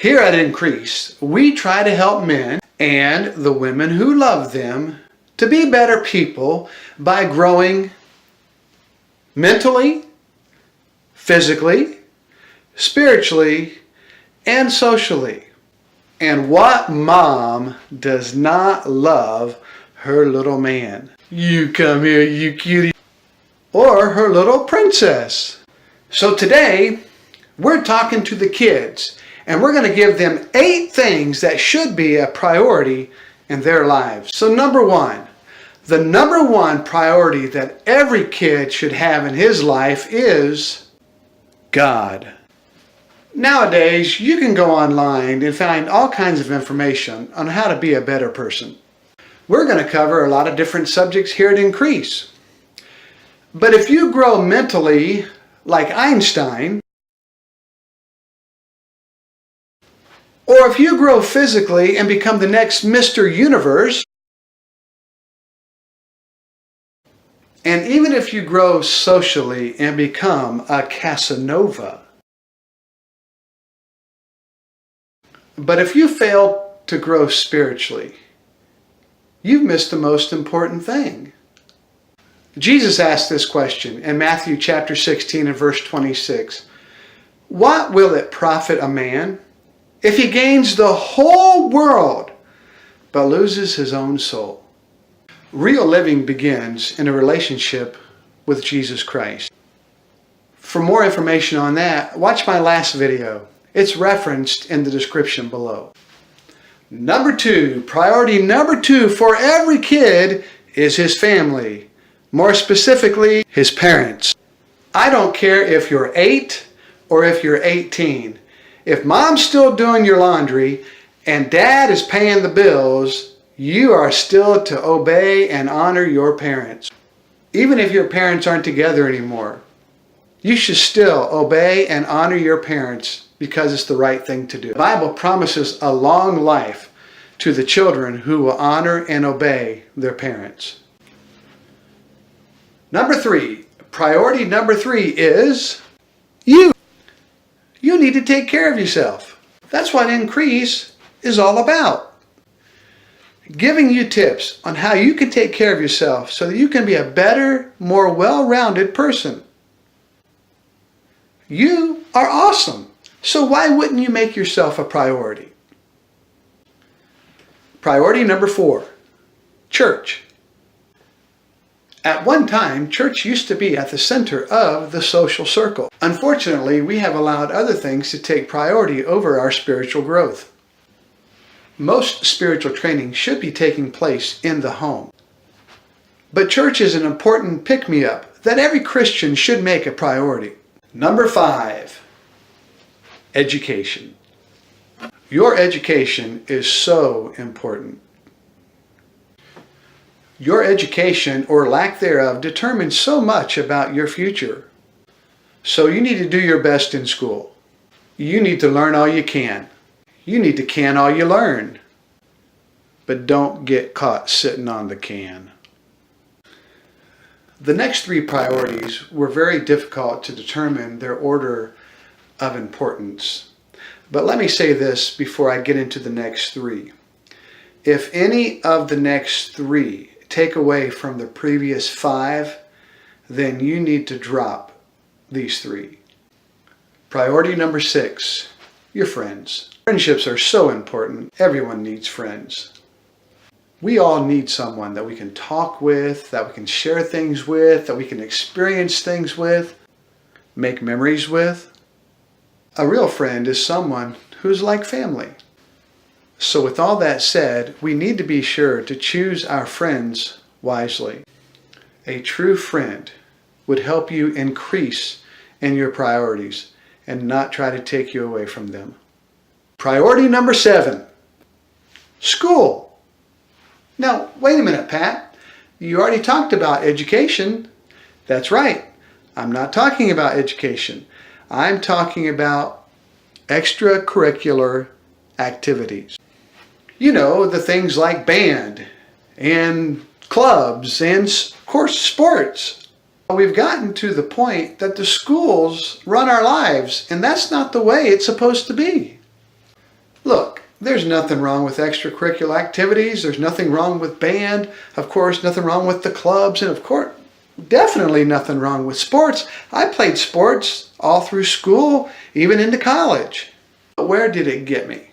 Here at Increase, we try to help men and the women who love them to be better people by growing mentally, physically, spiritually, and socially. And what mom does not love her little man? You come here, you cutie. Or her little princess. So today, we're talking to the kids, and we're going to give them 8 things that should be a priority in their lives. So number 1, the number 1 priority that every kid should have in his life is God. Nowadays, you can go online and find all kinds of information on how to be a better person. We're going to cover a lot of different subjects here at Increase. But if you grow mentally like Einstein, or if you grow physically and become the next Mr. Universe, and even if you grow socially and become a Casanova, but if you fail to grow spiritually, you've missed the most important thing. Jesus asked this question in Matthew chapter 16 and verse 26. What will it profit a man if he gains the whole world but loses his own soul? Real living begins in a relationship with Jesus Christ. For more information on that, watch my last video. It's referenced in the description below. Number 2, priority number 2 for every kid is his family. More specifically, his parents. I don't care if you're 8 or if you're 18. If mom's still doing your laundry and dad is paying the bills, you are still to obey and honor your parents. Even if your parents aren't together anymore, you should still obey and honor your parents because it's the right thing to do. The Bible promises a long life to the children who will honor and obey their parents. Number 3, priority number 3 is you. You need to take care of yourself. That's what Increase is all about. Giving you tips on how you can take care of yourself so that you can be a better, more well-rounded person. You are awesome. So why wouldn't you make yourself a priority? Priority number 4, church. At one time, church used to be at the center of the social circle. Unfortunately, we have allowed other things to take priority over our spiritual growth. Most spiritual training should be taking place in the home. But church is an important pick-me-up that every Christian should make a priority. Number 5, education. Your education is so important. Your education, or lack thereof, determines so much about your future. So you need to do your best in school. You need to learn all you can. You need to can all you learn. But don't get caught sitting on the can. The next 3 priorities were very difficult to determine their order of importance. But let me say this before I get into the next 3. If any of the next 3 take away from the previous 5, then you need to drop these 3. Priority number 6, your friends. Friendships are so important. Everyone needs friends. We all need someone that we can talk with, that we can share things with, that we can experience things with, make memories with. A real friend is someone who's like family. So with all that said, we need to be sure to choose our friends wisely. A true friend would help you increase in your priorities and not try to take you away from them. Priority number 7, school. Now, wait a minute, Pat. You already talked about education. That's right. I'm not talking about education. I'm talking about extracurricular activities. You know, the things like band and clubs and, of course, sports. We've gotten to the point that the schools run our lives, and that's not the way it's supposed to be. Look, there's nothing wrong with extracurricular activities. There's nothing wrong with band. Of course, nothing wrong with the clubs. And of course, definitely nothing wrong with sports. I played sports all through school, even into college. But where did it get me?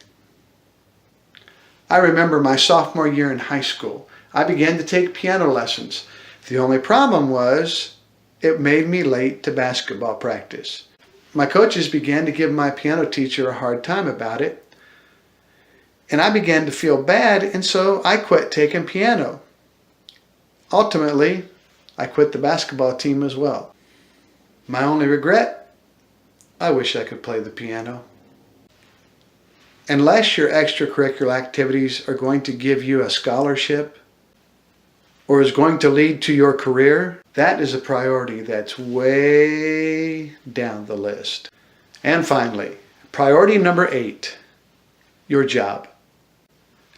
I remember my sophomore year in high school. I began to take piano lessons. The only problem was it made me late to basketball practice. My coaches began to give my piano teacher a hard time about it. And I began to feel bad, and so I quit taking piano. Ultimately, I quit the basketball team as well. My only regret? I wish I could play the piano. Unless your extracurricular activities are going to give you a scholarship or is going to lead to your career, that is a priority that's way down the list. And finally, priority number 8, your job.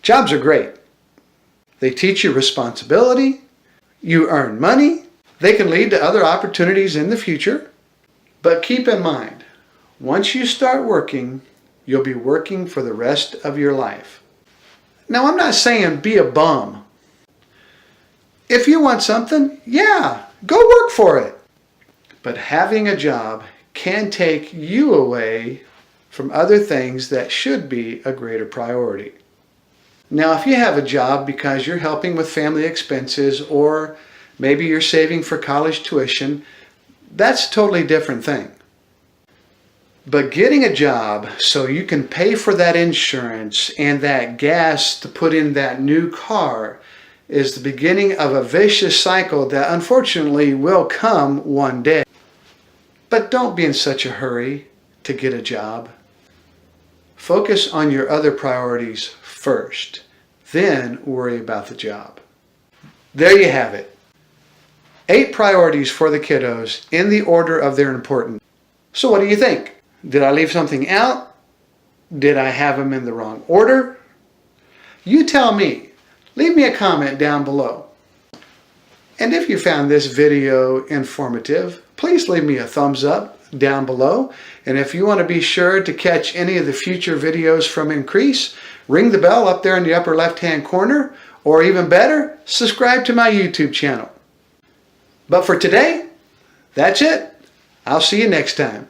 Jobs are great. They teach you responsibility, you earn money, they can lead to other opportunities in the future. But keep in mind, once you start working, you'll be working for the rest of your life. Now, I'm not saying be a bum. If you want something, yeah, go work for it. But having a job can take you away from other things that should be a greater priority. Now, if you have a job because you're helping with family expenses or maybe you're saving for college tuition, that's a totally different thing. But getting a job so you can pay for that insurance and that gas to put in that new car is the beginning of a vicious cycle that unfortunately will come one day. But don't be in such a hurry to get a job. Focus on your other priorities first, then worry about the job. There you have it. 8 priorities for the kiddos in the order of their importance. So what do you think? Did I leave something out? Did I have them in the wrong order? You tell me. Leave me a comment down below. And if you found this video informative, please leave me a thumbs up down below. And if you want to be sure to catch any of the future videos from Increase, ring the bell up there in the upper left-hand corner, or even better, subscribe to my YouTube channel. But for today, that's it. I'll see you next time.